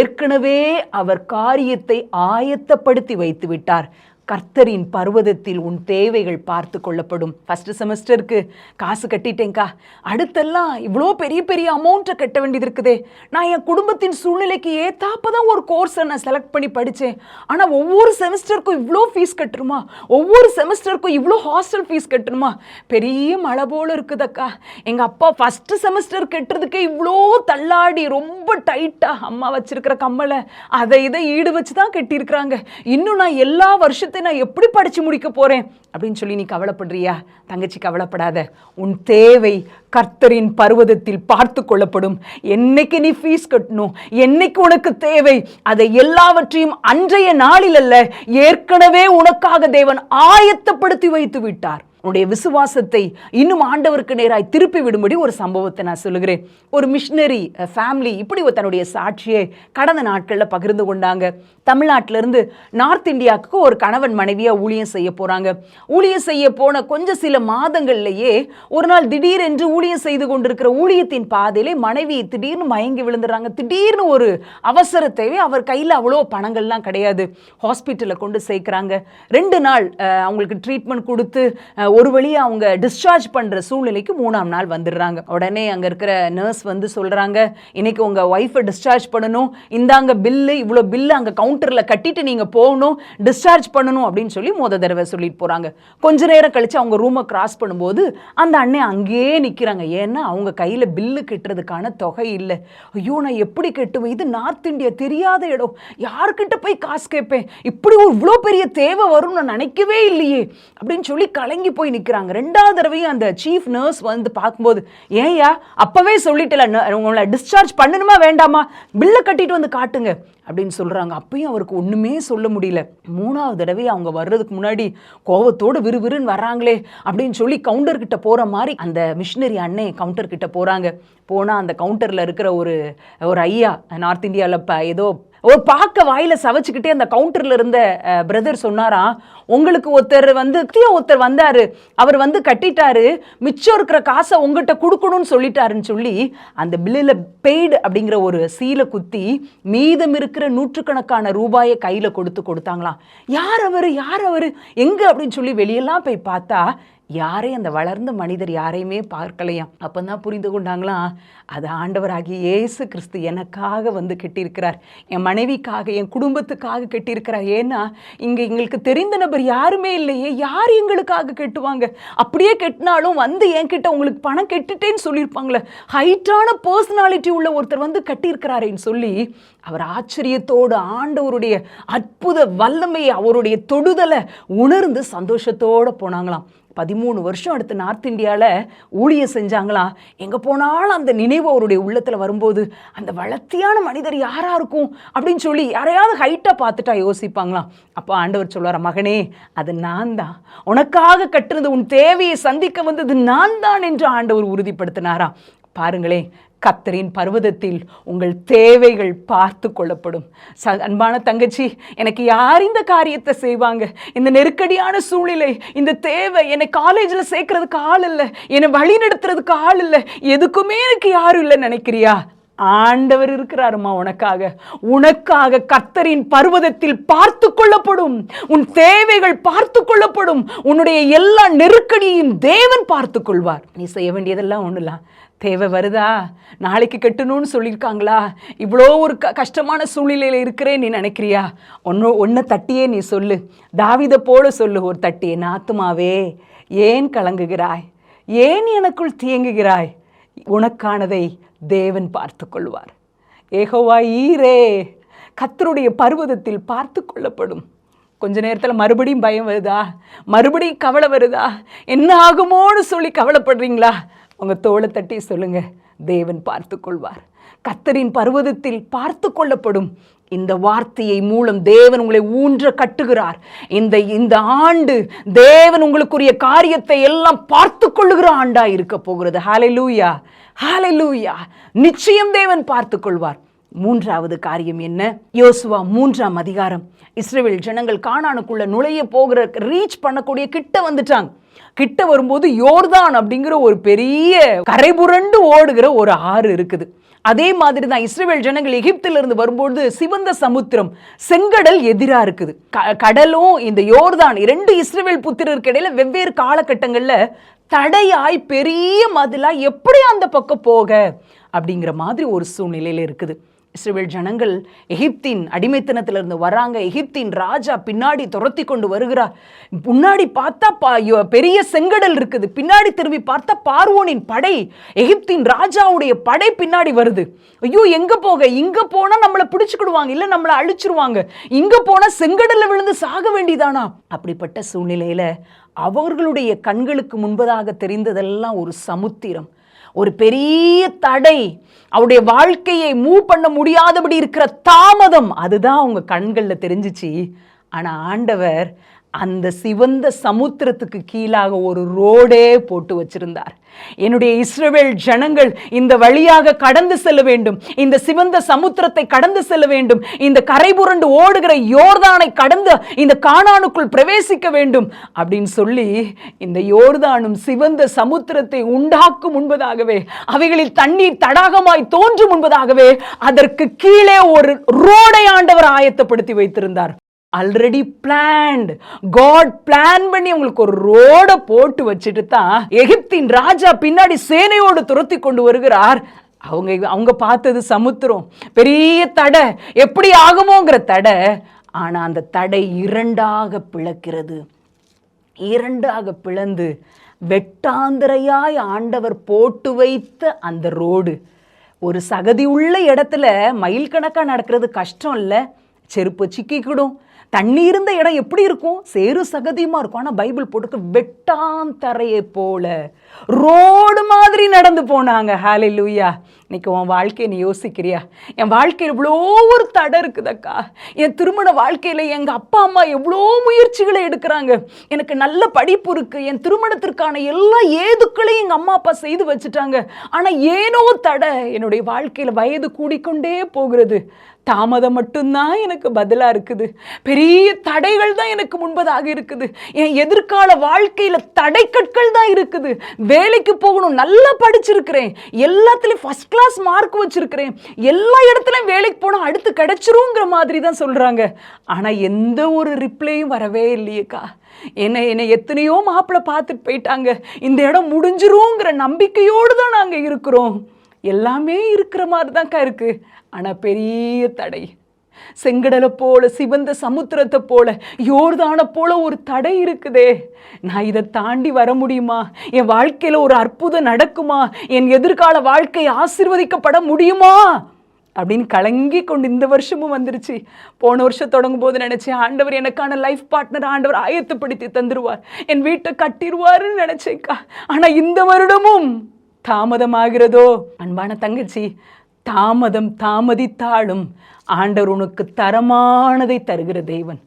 B: ஏற்கனவே அவர் காரியத்தை ஆயத்தப்படுத்தி வைத்து விட்டார். கர்த்தரின் பர்வதத்தில் உன் தேவைகள் பார்த்து கொள்ளப்படும். ஃபர்ஸ்ட் செமஸ்டருக்கு காசு கட்டிட்டேங்க்கா, அடுத்தெல்லாம் இவ்வளோ பெரிய பெரிய அமௌண்ட்டை கட்ட வேண்டியது இருக்குதே. நான் என் குடும்பத்தின் சூழ்நிலைக்கு ஏத்தாப்பதான் ஒரு கோர்ஸை நான் செலக்ட் பண்ணி படித்தேன். ஆனால் ஒவ்வொரு செமஸ்டருக்கும் இவ்வளோ ஃபீஸ் கட்டணுமா, ஒவ்வொரு செமஸ்டருக்கும் இவ்வளோ ஹாஸ்டல் ஃபீஸ் கட்டணுமா, பெரிய மழை போல இருக்குதக்கா. எங்கள் அப்பா ஃபஸ்ட்டு செமஸ்டர் கட்டுறதுக்கே இவ்வளோ தள்ளாடி ரொம்ப டைட்டாக அம்மா வச்சிருக்கிற கம்மலை அதை இதை ஈடு வச்சு தான் கட்டியிருக்கிறாங்க. இன்னும் நான் எல்லா வருஷத்தையும் நான் எப்படி படிச்சு முடிக்க போறேன் அப்படின்னு சொல்லி நீ கவலைப்படுறியா? தங்கச்சி, கவலைப்படாத. உன் தேவை கர்த்தரின் பர்வதத்தில் பார்த்து கொள்ளப்படும். என்னைக்கு நீ ஃபீஸ் கட்டணும், என்னைக்கு உனக்கு தேவை, அதை எல்லாவற்றையும் அன்றைய நாளில் அல்ல, ஏற்கனவே உனக்காக தேவன் ஆயத்தப்படுத்தி வைத்து விட்டார். உன்னுடைய விசுவாசத்தை இன்னும் ஆண்டவருக்கு நேராய் திருப்பி விடும்படி ஒரு சம்பவத்தை நான் சொல்லுகிறேன். ஒரு மிஷினரி ஃபேமிலி இப்படி தன்னுடைய சாட்சியை கடந்த நாட்களில் பகிர்ந்து கொண்டாங்க. தமிழ்நாட்டிலிருந்து நார்த் இந்தியாவுக்கு ஒரு கணவன் மனைவியா ஊழியம் செய்ய போறாங்க. ஊழியம் செய்ய போன கொஞ்சம் சில மாதங்கள்லேயே ஒரு நாள் திடீரென்று ஊழியம் செய்து கொண்டிருக்கிற ஊழியத்தின் பாதையிலே மனைவி திடீர்னு மயங்கி விழுந்துடுறாங்க. திடீர்னு ஒரு அவசர தேவை, அவர் கையில் அவ்வளோ பணங்கள்லாம் கிடையாது. ஹாஸ்பிட்டலில் கொண்டு சேர்க்குறாங்க. 2 நாள் அவங்களுக்கு ட்ரீட்மெண்ட் கொடுத்து ஒரு வழியா அவங்க டிஸ்சார்ஜ் பண்ற சூழ்நிலைக்கு 3ஆம் நாள் வந்துடுறாங்க. உடனே அங்க இருக்கிற நர்ஸ் வந்து சொல்றாங்க, இன்னைக்கு உங்க ஒய்ஃபை டிஸ்சார்ஜ் பண்ணணும், இந்தாங்க பில்லு, இவ்வளோ பில்லு அங்க கவுண்டர்ல கட்டிட்டு நீங்க போகணும், டிஸ்சார்ஜ் பண்ணணும் அப்படின்னு சொல்லி தடவை சொல்லிட்டு போறாங்க. கொஞ்ச நேரம் கழிச்சு அவங்க ரூமை கிராஸ் பண்ணும்போது அந்த அண்ணன் அங்கேயே நிக்கிறாங்க. ஏன்னா அவங்க கையில பில்லு கட்டுறதுக்கான தொகை இல்லை. ஐயோ, நான் எப்படி கட்டுவேன், இது நார்த் இந்தியா, தெரியாத இடம், யாருக்கிட்ட போய் காசு கேட்பேன், இப்படி இவ்வளோ பெரிய தேவை வரும்னு நான் நினைக்கவே இல்லையே அப்படின்னு சொல்லி கலங்கி போய் நிற்கிறாங்க. 2வது தடவையும் அந்த சீஃப் நர்ஸ் வந்து பார்க்கும்போது, ஏயா அப்பவே சொல்லிட்டல, உங்களை டிஸ்சார்ஜ் பண்ணணுமா வேண்டாமா, பில்லை கட்டிட்டு வந்து காட்டுங்க அப்படின்னு சொல்றாங்க. அப்பயும் அவருக்கு ஒண்ணுமே சொல்ல முடியல. 3வது தடவை அவங்க வர்றதுக்கு முன்னாடி கோவத்தோடு விறுவிறுன்னு வர்றாங்களே அப்படின்னு சொல்லி கவுண்டர் கிட்ட போற மாதிரி அந்த மிஷினரி அண்ணே கவுண்டர் கிட்ட போறாங்க. போனா அந்த கவுண்டர்ல இருக்கிற ஒரு ஐயா, நார்த் இந்தியாவில் ஏதோ ஒரு பார்க்க வாயில சவச்சுக்கிட்டே அந்த கவுண்டர்ல இருந்த பிரதர் சொன்னாராம், உங்களுக்கு ஒருத்தர் வந்தாரு, அவர் வந்து கட்டிட்டாரு, மிச்சம் இருக்கிற காசை உங்ககிட்ட கொடுக்கணும்னு சொல்லிட்டாருன்னு சொல்லி அந்த பில்லில் பெய்டு அப்படிங்கிற ஒரு சீலை குத்தி மீதம் இருக்கிற நூற்றுக்கணக்கான ரூபாயை கையில கொடுத்தாங்களாம். யார் அவரு எங்க அப்படின்னு சொல்லி வெளியெல்லாம் போய் பார்த்தா யாரையும் அந்த வளர்ந்த மனிதர் யாரையுமே பார்க்கலையாம். அப்பதான் புரிந்து கொண்டாங்களாம், அது ஆண்டவராகிய இயேசு கிறிஸ்து எனக்காக வந்து கட்டியிருக்கிறார், என் மனைவிக்காக, என் குடும்பத்துக்காக கட்டியிருக்கிறார். ஏன்னா இங்க எங்களுக்கு தெரிந்த நபர் யாருமே இல்லையே, யார் எங்களுக்காக கட்டுவாங்க, அப்படியே கட்டினாலும் வந்து என்கிட்ட உங்களுக்கு பணம் கெட்டுட்டேன்னு சொல்லியிருப்பாங்களே, ஹைட்டான பர்சனாலிட்டி உள்ள ஒருத்தர் வந்து கட்டியிருக்கிறாரேன்னு சொல்லி அவர் ஆச்சரியத்தோடு ஆண்டவருடைய அற்புத வல்லமையை, அவருடைய தொடுதலை உணர்ந்து சந்தோஷத்தோடு போனாங்களாம். 13 வருஷம் அடுத்து நார்த் இந்தியாவில் ஊழியம் செஞ்சாங்களாம். எங்கே போனாலும் அந்த நினைவு அவருடைய உள்ளத்தில் வரும்போது அந்த வளர்த்தியான மனிதர் யாராக இருக்கும் அப்படின்னு சொல்லி யாரையாவது ஹைட்டாக பார்த்துட்டா யோசிப்பாங்களாம். அப்போ ஆண்டவர் சொல்வார், மகனே அது நான் தான், உனக்காக கட்டுறது, உன் தேவையை சந்திக்க வந்தது நான் தான் என்று ஆண்டவர் உறுதிப்படுத்தினாராம். பாருங்களேன், கர்த்தரின் பர்வதத்தில் உங்கள் தேவைகள் பார்த்து கொள்ளப்படும். அன்பான தங்கச்சி, எனக்கு யார் இந்த காரியத்தை செய்வாங்க, இந்த நெருக்கடியான சூழ்நிலை, இந்த தேவை, என்னை காலேஜில் சேர்க்கறதுக்கு ஆள் இல்லை, என்னை வழி நடத்துறதுக்கு ஆள் இல்லை, எதுக்குமே எனக்கு யாரும் இல்லைன்னு நினைக்கிறியா? ஆண்டவர் இருக்கிறாருமா உனக்காக. உனக்காக கர்த்தரின் பர்வதத்தில் பார்த்து கொள்ளப்படும். உன் தேவைகள் பார்த்து கொள்ளப்படும். உன்னுடைய எல்லா நெருக்கடியையும் தேவன் பார்த்து கொள்வார். நீ செய்ய வேண்டியதெல்லாம் ஒண்ணுலாம். தேவை வருதா, நாளைக்கு கட்டணும்னு சொல்லியிருக்காங்களா, இவ்வளோ ஒரு கஷ்டமான சூழ்நிலையில் இருக்கிறேன் நீ நினைக்கிறியா, ஒன்றை தட்டியே நீ சொல்லு. தாவீதை போல சொல்லு ஒரு தட்டியே, ஆத்துமாவே ஏன் கலங்குகிறாய், ஏன் எனக்குள் தியங்குகிறாய், உனக்கானதை தேவன் பார்த்து கொள்வார். யெகோவா ஈரே, கர்த்தருடைய பர்வதத்தில் பார்த்து கொள்ளப்படும். கொஞ்ச நேரத்தில் மறுபடியும் பயம் வருதா, மறுபடியும் கவலை வருதா, என்ன ஆகுமோன்னு சொல்லி கவலைப்படுறீங்களா, உங்கள் தோளை தட்டி சொல்லுங்க, தேவன் பார்த்து கொள்வார். கர்த்தரின் பர்வதத்தில் பார்த்து கொள்ளப்படும். இந்த வார்த்தையை மூலம் தேவன் உங்களை ஊன்ற கட்டுகிறார். இந்த ஆண்டு தேவன் உங்களுக்குரிய காரியத்தை எல்லாம் பார்த்து கொள்ளுகிற ஆண்டா இருக்க போகிறது. ஹல்லேலூயா, ஹல்லேலூயா. நிச்சயம் தேவன் பார்த்து கொள்வார். மூன்றாவது காரியம் என்ன? யோசுவா 3ஆம் அதிகாரம். இஸ்ரவேல் ஜனங்கள் கானானுக்குள்ள நுழைய போகிற ரீச் பண்ணக்கூடிய கிட்ட வந்துட்டாங்க. கிட்ட வரும்போது யோர்தான் அப்படிங்கிற ஒரு பெரிய கரைபுரண்டு ஓடுகிற ஒரு ஆறு இருக்குது. அதே மாதிரி தான் இஸ்ரவேல் ஜனங்கள் எகிப்திலிருந்து வரும்போது சிவந்த சமுத்திரம், செங்கடல் எதிரா இருக்குது. கடலும் இந்த யோர்தான் 2 இஸ்ரவேல் புத்திரருக்கு இடையில வெவ்வேறு காலகட்டங்கள்ல தடையாய் பெரிய மதிலா எப்படி அந்த பக்கம் போக அப்படிங்கிற மாதிரி ஒரு சூழ்நிலையில இருக்குது. இஸ்ரவேல் ஜனங்கள் எகிப்தின் அடிமைத்தனத்திலிருந்து வராங்க. எகிப்தின் ராஜா பின்னாடி துரத்தி கொண்டு வருகிறார். முன்னாடி பார்த்தா பெரிய செங்கடல் இருக்குது. பின்னாடி திரும்பி பார்த்தா பார்வோனின் படை, எகிப்தின் ராஜாவுடைய படை பின்னாடி வருது. ஐயோ, எங்க போக, இங்க போனா நம்மளை பிடிச்சுக்கிடுவாங்க, இல்ல நம்மளை அழிச்சிருவாங்க, இங்க போனா செங்கடல்ல விழுந்து சாக வேண்டியதானா. அப்படிப்பட்ட சூழ்நிலையில அவர்களுடைய கண்களுக்கு முன்பதாக தெரிந்ததெல்லாம் ஒரு சமுத்திரம், ஒரு பெரிய தடை, அவருடைய வாழ்க்கையை மூவ் பண்ண முடியாதபடி இருக்கிற தாமதம், அதுதான் அவங்க கண்களில் தெரிஞ்சிச்சு. ஆனா ஆண்டவர் அந்த சிவந்த சமுத்திரத்துக்கு கீழாக ஒரு ரோடே போட்டு வச்சிருந்தார். என்னுடைய இஸ்ரவேல் ஜனங்கள் இந்த வழியாக கடந்து செல்ல வேண்டும், இந்த சிவந்த சமுத்திரத்தை கடந்து செல்ல வேண்டும், இந்த கரைபுரண்டு ஓடுகிற யோர்தானை கடந்து இந்த கானானுக்குள் பிரவேசிக்க வேண்டும் அப்படின்னு சொல்லி இந்த யோர்தானும் சிவந்த சமுத்திரத்தை உண்டாக்கும் முன்பதாகவே, அவைகளில் தண்ணீர் தடாகமாய் தோன்றும் முன்பதாகவே அதற்கு கீழே ஒரு ரோடை ஆண்டவர் ஆயத்தப்படுத்தி வைத்திருந்தார். ஆல்ரெடி பிளான்ட், காட் பிளான் பண்ணி உங்களுக்கு ஒரு ரோட போட்டு வச்சுட்டு தான் எகிப்தின் ராஜா பின்னாடி சேனையோடு துரத்தி கொண்டு வருகிறார். அவங்க பார்த்தது சமுத்திரம், பெரிய தடை, எப்படி ஆகுமோங்கிற தடை. ஆனா அந்த தடை 2ஆக பிளக்கிறது. 2ஆக பிளந்து வெட்டாந்தரையாய் ஆண்டவர் போட்டு வைத்த அந்த ரோடு, ஒரு சகதி உள்ள இடத்துல மைல் கணக்கா நடக்கிறது கஷ்டம் இல்லை. செருப்பு சிக்கிக்கிடும். தண்ணி இருந்த இடம் எப்படி இருக்கும்? சேரு சகதியுமா இருக்கும். ஆனால் பைபிள் போட்டுக்கு வெட்டாந்தரையை போல ரோடு மாதிரி நடந்து போனாங்க. ஹல்லேலூயா. இன்னைக்கு உன் வாழ்க்கையை நீ யோசிக்கிறியா? என் வாழ்க்கையில் இவ்வளோ ஒரு தடை இருக்குதக்கா. என் திருமண வாழ்க்கையில் எங்கள் அப்பா அம்மா எவ்வளோ முயற்சிகளை எடுக்கிறாங்க, எனக்கு நல்ல படிப்பு இருக்கு, என் திருமணத்திற்கான எல்லா ஏதுக்களையும் எங்கள் அம்மா அப்பா செய்து வச்சுட்டாங்க. ஆனால் ஏனோ தடை, என்னுடைய வாழ்க்கையில் வயது கூடிக்கொண்டே போகிறது. தாமதம் மட்டும்தான் எனக்கு பதிலாக இருக்குது. பெரிய தடைகள் தான் எனக்கு முன்பதாக இருக்குது. என் எதிர்கால வாழ்க்கையில் தடைக்கற்கள் தான் இருக்குது. வேலைக்கு போகணும், நல்லா படிச்சிருக்கிறேன், எல்லாத்துலேயும் ஃபர்ஸ்ட் கிளாஸ் மார்க் வச்சிருக்கிறேன், எல்லா இடத்துலையும் வேலைக்கு போனால் அடுத்து கிடைச்சிருங்கிற மாதிரி தான் சொல்கிறாங்க. ஆனால் எந்த ஒரு ரிப்ளையும் வரவே இல்லையேக்கா. என்னை எத்தனையோ மாப்பிள்ளை பார்த்துட்டு போயிட்டாங்க, இந்த இடம் முடிஞ்சிருங்கிற நம்பிக்கையோடு தான் நாங்கள் இருக்கிறோம். எல்லாமே இருக்கிற மாதிரி தான்க்கா இருக்கு. ஆனால் பெரிய தடை, செங்கடலை போல, சிவந்த சமுத்திரத்தை போல, யோர்தானை போல ஒரு தடை இருக்குதே. நான் இதை தாண்டி வர முடியுமா? என் வாழ்க்கையில் ஒரு அற்புதம் நடக்குமா? என் எதிர்கால வாழ்க்கை ஆசீர்வதிக்கப்பட முடியுமா அப்படின்னு கலங்கி கொண்டு இந்த வருஷமும் வந்துருச்சு. போன வருஷம் தொடங்கும் போது நினைச்சேன், ஆண்டவர் எனக்கான லைஃப் பார்ட்னர் ஆண்டவர் ஆயத்தப்படுத்தி தந்துருவார், என் வீட்டை கட்டிடுவாருன்னு நினைச்சேக்கா. ஆனா இந்த வருடமும் தாமதமாகிறதோ? அன்பான தங்கச்சி, தாமதித்தாலும் ஆண்டவர் உனக்கு தரமானதை தருகிற தேவன்.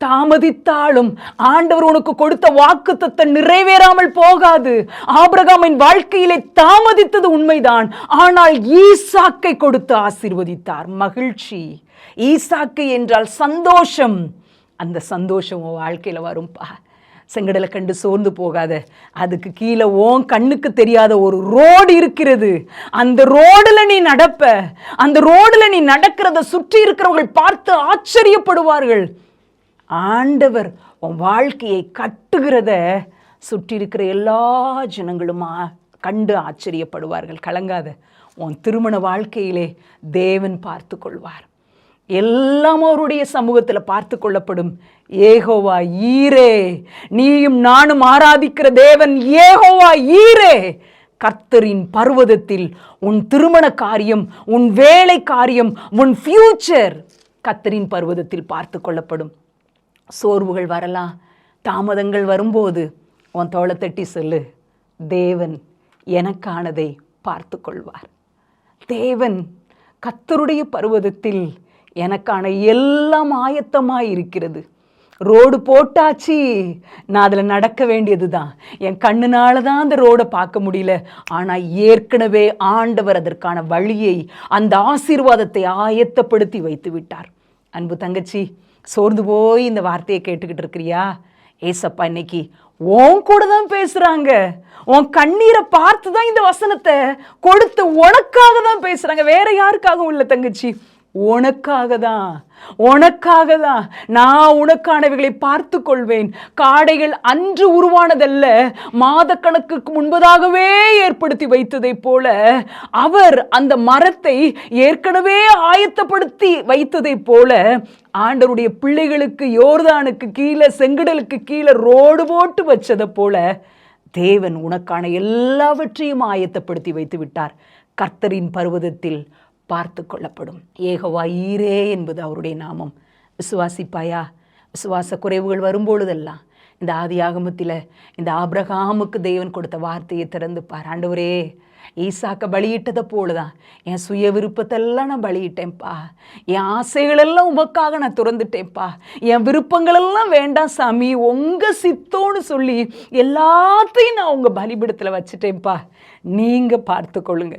B: தாமதித்தாலும் ஆண்டவர் உனக்கு கொடுத்த வாக்குத்தத்தம் நிறைவேறாமல் போகாது. ஆபிரகாமின் வாழ்க்கையிலே தாமதித்தது உண்மைதான், ஆனால் ஈசாக்கை கொடுத்து ஆசீர்வதித்தார். மகிழ்ச்சி, ஈசாக்கு என்றால் சந்தோஷம். அந்த சந்தோஷம் உன் வாழ்க்கையில வரும்பா. செங்கடலை கண்டு சோர்ந்து போகாத. அதுக்கு கீழே உன் கண்ணுக்கு தெரியாத ஒரு ரோடு இருக்கிறது. அந்த ரோடுல நீ நடப்ப. அந்த ரோடுல நீ நடக்கிறத சுற்றி இருக்கிறவர்கள் பார்த்து ஆச்சரியப்படுவார்கள். ஆண்டவர் உன் வாழ்க்கையை கட்டுகிறத சுற்றி இருக்கிற எல்லா ஜனங்களும் கண்டு ஆச்சரியப்படுவார்கள். கலங்காத. உன் திருமண வாழ்க்கையிலே தேவன் பார்த்து கொள்வார். எல்லாம் அவருடைய சமூகத்தில் பார்த்து கொள்ளப்படும். யெகோவா ஈரே, நீயும் நானும் ஆராதிக்கிற தேவன் யெகோவா ஈரே. கர்த்தரின் பர்வதத்தில் உன் திருமண காரியம், உன் வேலை காரியம், உன் ஃபியூச்சர் கர்த்தரின் பர்வதத்தில் பார்த்து கொள்ளப்படும். சோர்வுகள் வரலாம், தாமதங்கள் வரும்போது உன் தோளை தட்டி சொல்லு, தேவன் எனக்கானதை பார்த்து கொள்வார். தேவன் கர்த்தருடைய பர்வதத்தில் எனக்கான எல்லாம் ஆயத்தமாய் இருக்கிறது. ரோடு போட்டாச்சு, நான் அதில் நடக்க வேண்டியது தான். என் கண்ணுனால தான் அந்த ரோடை பார்க்க முடியல. ஆனால் ஏற்கனவே ஆண்டவர் அதற்கான வழியை, அந்த ஆசீர்வாதத்தை ஆயத்தப்படுத்தி வைத்து விட்டார். அன்பு தங்கச்சி, சோர்ந்து போய் இந்த வார்த்தையை கேட்டுக்கிட்டு இருக்கிறியா? ஏசப்பா இன்னைக்கு உன் கூட தான் பேசுறாங்க. உன் கண்ணீரை பார்த்து தான் இந்த வசனத்தை கொடுத்து உனக்காக தான் பேசுறாங்க. வேற யாருக்காகவும் இல்லை தங்கச்சி, உனக்காக தான். நான் உனக்கானவைகளை பார்த்து கொள்வேன். காடைகள் அன்று உருவானதல்ல, மாதக்கணக்குக்கு முன்பதாகவே ஏற்படுத்தி வைத்ததை போல அவர் அந்த மரத்தை ஏற்கனவே ஆயத்தப்படுத்தி வைத்ததை போல ஆண்டவருடைய பிள்ளைகளுக்கு யோர்தானுக்கு கீழே, செங்கடலுக்கு கீழே ரோடு போட்டு வச்சதை போல தேவன் உனக்கான எல்லாவற்றையும் ஆயத்தப்படுத்தி வைத்து விட்டார். கர்த்தரின் பர்வதத்தில் பார்த்து கொள்ளப்படும். யெகோவா ஈரே என்பது அவருடைய நாமம். விசுவாசிப்பாயா? விசுவாச குறைவுகள் வரும்பொழுதெல்லாம் இந்த ஆதியாகமத்தில் இந்த ஆபிரகாமுக்கு தேவன் கொடுத்த வார்த்தையை திறந்து பார். ஆண்டவரே, ஈசாக்க பலியிட்டதை போலதான் என் சுய விருப்பத்தெல்லாம் நான் பலியிட்டேன்ப்பா. என் ஆசைகளெல்லாம் உமக்காக நான் துறந்துட்டேன்ப்பா. என் விருப்பங்களெல்லாம் வேண்டாம் சாமி, உங்கள் சித்தோன்னு சொல்லி எல்லாத்தையும் நான் உங்கள் பலிபிடத்தில் வச்சுட்டேன்ப்பா. நீங்கள் பார்த்து கொள்ளுங்க,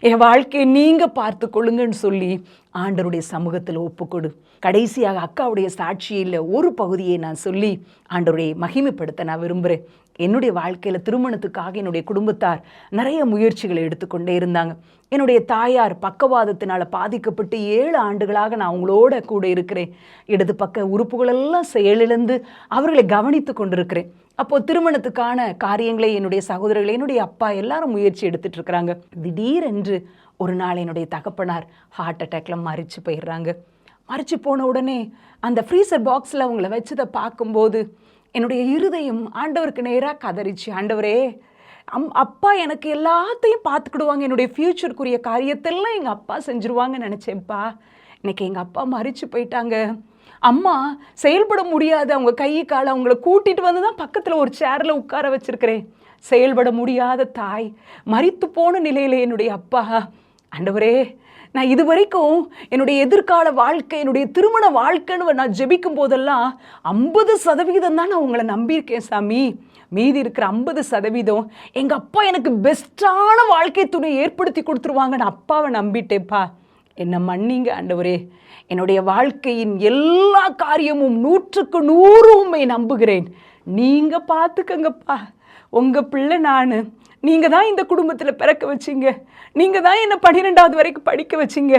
B: என் வாழ்க்கையை நீங்கள் பார்த்து கொள்ளுங்கன்னு சொல்லி ஆண்டவருடைய சமூகத்தில் ஒப்புக்கொடு. கடைசியாக அக்காவுடைய சாட்சியில் ஒரு பகுதியை நான் சொல்லி ஆண்டவருடைய மகிமைப்படுத்த நான் விரும்புகிறேன். என்னுடைய வாழ்க்கையில் திருமணத்துக்காக என்னுடைய குடும்பத்தார் நிறைய முயற்சிகளை எடுத்துக்கொண்டே இருந்தாங்க. என்னுடைய தாயார் பக்கவாதத்தினால் பாதிக்கப்பட்டு 7 ஆண்டுகளாக நான் அவங்களோட கூட இருக்கிறேன். இடது பக்க உறுப்புகளெல்லாம் செயலிழந்து அவர்களை கவனித்து கொண்டிருக்கிறேன். அப்போது திருமணத்துக்கான காரியங்களை என்னுடைய சகோதரர்கள், என்னுடைய அப்பா எல்லாரும் முயற்சி எடுத்துகிட்டு இருக்கிறாங்க. திடீரென்று ஒரு நாள் என்னுடைய தகப்பனார் ஹார்ட் அட்டாக்ல மரிச்சு போயிடுறாங்க. மரிச்சு போன உடனே அந்த ஃப்ரீசர் பாக்ஸில் அவங்கள வச்சதை பார்க்கும்போது என்னுடைய இருதயம் ஆண்டவருக்கு நேராக கதறிச்சு. ஆண்டவரே, அப்பா எனக்கு எல்லாத்தையும் பார்த்துக்கிடுவாங்க, என்னுடைய ஃப்யூச்சருக்குரிய காரியத்தெல்லாம் எங்கள் அப்பா செஞ்சுருவாங்கன்னு நினச்சேன்ப்பா. இன்னைக்கு எங்கள் அப்பா மரிச்சு போயிட்டாங்க. அம்மா செயல்பட முடியாது, அவங்க கை காலை அவங்கள கூட்டிகிட்டு வந்து தான் பக்கத்தில் ஒரு சேரில் உட்கார வச்சுருக்கிறேன். செயல்பட முடியாத தாய், மரித்து போன நிலையில் என்னுடைய அப்பா. ஆண்டவரே, நான் இது வரைக்கும் என்னுடைய எதிர்கால வாழ்க்கை, என்னுடைய திருமண வாழ்க்கைன்னு நான் ஜெபிக்கும் போதெல்லாம் 50% தான் நான் உங்களை நம்பியிருக்கேன் சாமி. மீதி இருக்கிற 50% எங்கள் அப்பா எனக்கு பெஸ்ட்டான வாழ்க்கை துணை ஏற்படுத்தி கொடுத்துருவாங்க. நான் அப்பாவை நம்பிட்டேப்பா. என்னை மன்னிங்க ஆண்டவரே. என்னுடைய வாழ்க்கையின் எல்லா காரியமும் 100க்கு 100 உண்மை நம்புகிறேன். நீங்கள் பார்த்துக்கங்கப்பா. உங்கள் பிள்ளை நான். நீங்கள் தான் இந்த குடும்பத்தில் பிறக்க வச்சிங்க. நீங்கள் தான் என்னை 12வது வரைக்கும் படிக்க வச்சிங்க.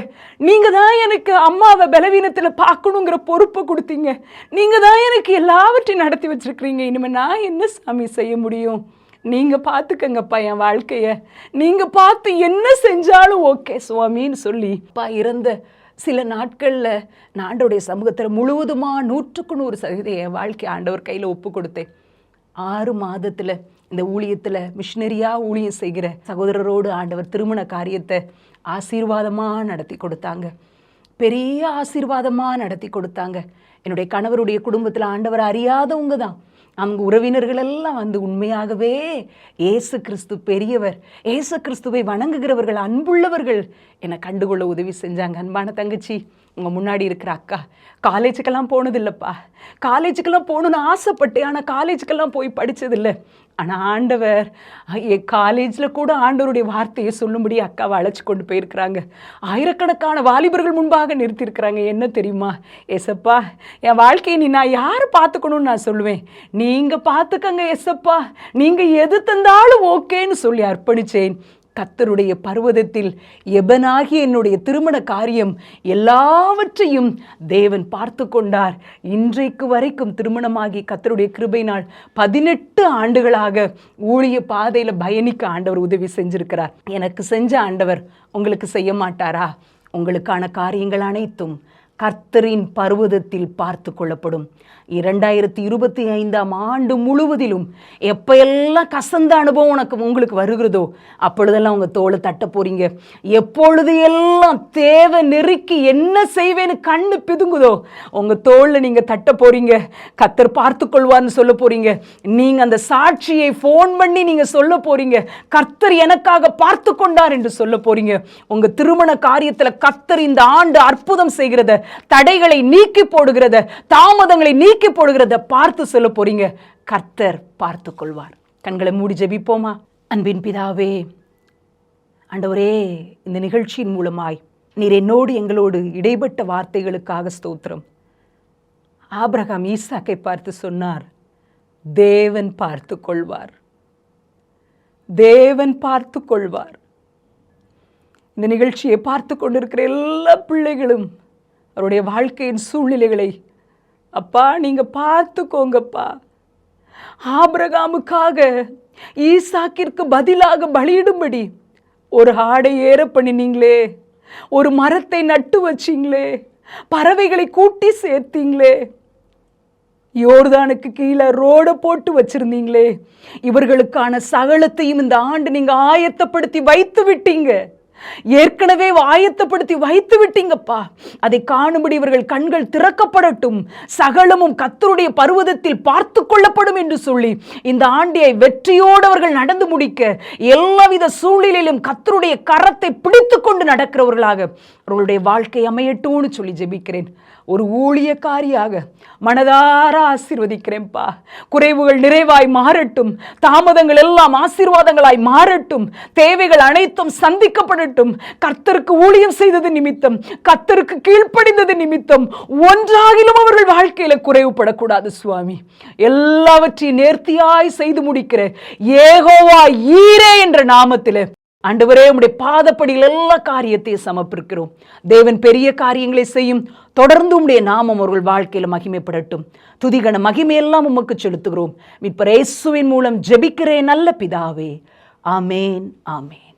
B: நீங்கள் தான் எனக்கு அம்மாவை பலவீனத்தில் பார்க்கணுங்கிற பொறுப்பை கொடுத்தீங்க. நீங்கள் தான் எனக்கு எல்லாவற்றையும் நடத்தி வச்சுருக்கிறீங்க. இனிமேல் நான் என்ன சாமி செய்ய முடியும்? நீங்கள் பார்த்துக்கங்கப்பா என் வாழ்க்கையை. நீங்கள் பார்த்து என்ன செஞ்சாலும் ஓகே சுவாமின்னு சொல்லி இறந்த சில நாட்களில் நான் ஆண்டவருடைய சமூகத்தில் முழுவதுமாக 100க்கு 100% என் வாழ்க்கை ஆண்டவர் கையில் ஒப்பு கொடுத்தேன். 6 மாதத்தில் இந்த ஊழியத்தில் மிஷினரியாக ஊழியம் செய்கிற சகோதரரோடு ஆண்டவர் திருமண காரியத்தை ஆசீர்வாதமாக நடத்தி கொடுத்தாங்க. பெரிய ஆசீர்வாதமாக நடத்தி கொடுத்தாங்க. என்னுடைய கணவருடைய குடும்பத்தில் ஆண்டவர் அறியாதவங்க தான். அவங்க உறவினர்கள் எல்லாம் வந்து உண்மையாகவே ஏசு கிறிஸ்து பெரியவர், ஏசு கிறிஸ்துவை வணங்குகிறவர்கள், அன்புள்ளவர்கள் என்னை கண்டுகொள்ள உதவி செஞ்சாங்க. அன்பான தங்கச்சி, உங்கள் முன்னாடி இருக்கிற அக்கா காலேஜுக்கெல்லாம் போனதில்லைப்பா. காலேஜுக்கெல்லாம் போகணுன்னு ஆசைப்பட்டேன், ஆனால் காலேஜுக்கெல்லாம் போய் படித்ததில்லை. ஆனால் ஆண்டவர் காலேஜில் கூட ஆண்டவருடைய வார்த்தையை சொல்லும்படி அக்காவை அழைச்சி கொண்டு போயிருக்கிறாங்க. ஆயிரக்கணக்கான வாலிபர்கள் முன்பாக நிறுத்தியிருக்கிறாங்க. என்ன தெரியுமா, ஏசப்பா என் வாழ்க்கையை நான் யாரை பார்த்துக்கணும்னு நான் சொல்லுவேன், நீங்கள் பார்த்துக்கங்க ஏசப்பா, நீங்கள் எது தந்தாலும் ஓகேன்னு சொல்லி அர்ப்பணித்தேன். கர்த்தருடைய பர்வதத்தில் எபனாகிய என்னுடைய திருமண காரியம் எல்லாவற்றையும் தேவன் பார்த்து கொண்டார். இன்றைக்கு வரைக்கும் திருமணமாகி கர்த்தருடைய கிருபையினால் 18 ஆண்டுகளாக ஊழிய பாதையில் பயணிக்க ஆண்டவர் உதவி செஞ்சிருக்கிறார். எனக்கு செஞ்ச ஆண்டவர் உங்களுக்கு செய்ய மாட்டாரா? உங்களுக்கான காரியங்கள் அனைத்தும் கர்த்தரின் பர்வதத்தில் பார்த்து கொள்ளப்படும். 2025ஆம் ஆண்டு முழுவதிலும் எப்பெல்லாம் கசந்த அனுபவம் உங்களுக்கு வருகிறதோ அப்பொழுதெல்லாம் உங்கள் தோளை தட்ட போறீங்க. எப்பொழுது எல்லாம் தேவை நெருக்கி என்ன செய்வேன்னு கண்ணு பிதுங்குதோ உங்கள் தோளில் நீங்கள் தட்ட போறீங்க. கர்த்தர் பார்த்து கொள்வார்னு சொல்ல போறீங்க. நீங்கள் அந்த சாட்சியை ஃபோன் பண்ணி நீங்கள் சொல்ல போறீங்க, கர்த்தர் எனக்காக பார்த்து கொண்டார் என்று சொல்ல போறீங்க. உங்கள் திருமண காரியத்தில் கர்த்தர் இந்த ஆண்டு அற்புதம் செய்கிறத, தடைகளை நீக்கி போடுகிறத, தாமதங்களை நீக்கி போடுகிறத பார்த்து சொல்ல போறீங்க. கர்த்தர் பார்த்து கொள்வார். கண்களை மூடி ஜெபிப்போமா? அன்பின் பிதாவே, ஆண்டவரே, இந்த நிகழ்ச்சியின் மூலமாய் நீர் என்னோடு எங்களோடு இடைப்பட்ட வார்த்தைகளுக்காக ஸ்தோத்திரம். ஆபிரகாம் ஈசாக்கை பார்த்து சொன்னார், தேவன் பார்த்து கொள்வார், தேவன் பார்த்து கொள்வார். இந்த நிகழ்ச்சியை பார்த்து கொண்டிருக்கிற எல்லா பிள்ளைகளும் அவருடைய வாழ்க்கையின் சூழ்நிலைகளை அப்பா நீங்க பார்த்துக்கோங்கப்பா. ஆபிரகாமுக்காக ஈசாக்கிற்கு பதிலாக பலியிடும்படி ஒரு ஆடை ஏற பண்ணினீங்களே, ஒரு மரத்தை நட்டு வச்சிங்களே, பறவைகளை கூட்டி சேர்த்தீங்களே, யோர்தானுக்கு கீழே ரோட போட்டு வச்சிருந்தீங்களே, இவர்களுக்கான சகலத்தையும் இந்த ஆண்டு நீங்க ஆயத்தப்படுத்தி வைத்து விட்டீங்க. ஏற்கனவே ஆயத்தப்படுத்தி வைத்து விட்டீங்கப்பா. அதை காணும்படி இவர்கள் கண்கள் திறக்கப்படட்டும், சகலமும் கர்த்தருடைய பர்வதத்தில் பார்த்து கொள்ளப்படும் என்று சொல்லி இந்த ஆண்டியை வெற்றியோடு அவர்கள் நடந்து முடிக்க எல்லாவித சூழ்நிலையிலும் கர்த்தருடைய கரத்தை பிடித்து கொண்டு நடக்கிறவர்களாக அவர்களுடைய வாழ்க்கை அமையட்டும்னு சொல்லி ஜெபிக்கிறேன். ஒரு ஊழியக்காரியாக மனதார ஆசீர்வதிக்கிறேன்ப்பா. குறைவுகள் நிறைவாய் மாறட்டும், தாமதங்கள் எல்லாம் ஆசீர்வாதங்களாய் மாறட்டும், தேவைகள் அனைத்தும் சந்திக்கப்படட்டும். கர்த்தருக்கு ஊழியம் செய்தது நிமித்தம், கர்த்தருக்கு கீழ்ப்படிந்தது நிமித்தம் ஒன்றாகிலும் அவர்கள் வாழ்க்கையில குறைவுபடக்கூடாது சுவாமி. எல்லாவற்றையும் நேர்த்தியாய் செய்து முடிக்கிற யெகோவா ஈரே என்ற நாமத்திலே ஆண்டவரே, உம்முடைய பாதப்படியில் எல்லா காரியத்தையும் சமர்ப்பிக்கிறோம். தேவன் பெரிய காரியங்களை செய்யும். தொடர்ந்து உம்முடைய நாமம் அவர்கள் வாழ்க்கையில மகிமைப்படட்டும். துதிகன மகிமையெல்லாம் உமக்கு செலுத்துகிறோம். மீட்பர் இயேசுவின் மூலம் ஜெபிக்கிறேன் நல்ல பிதாவே. ஆமேன், ஆமேன்.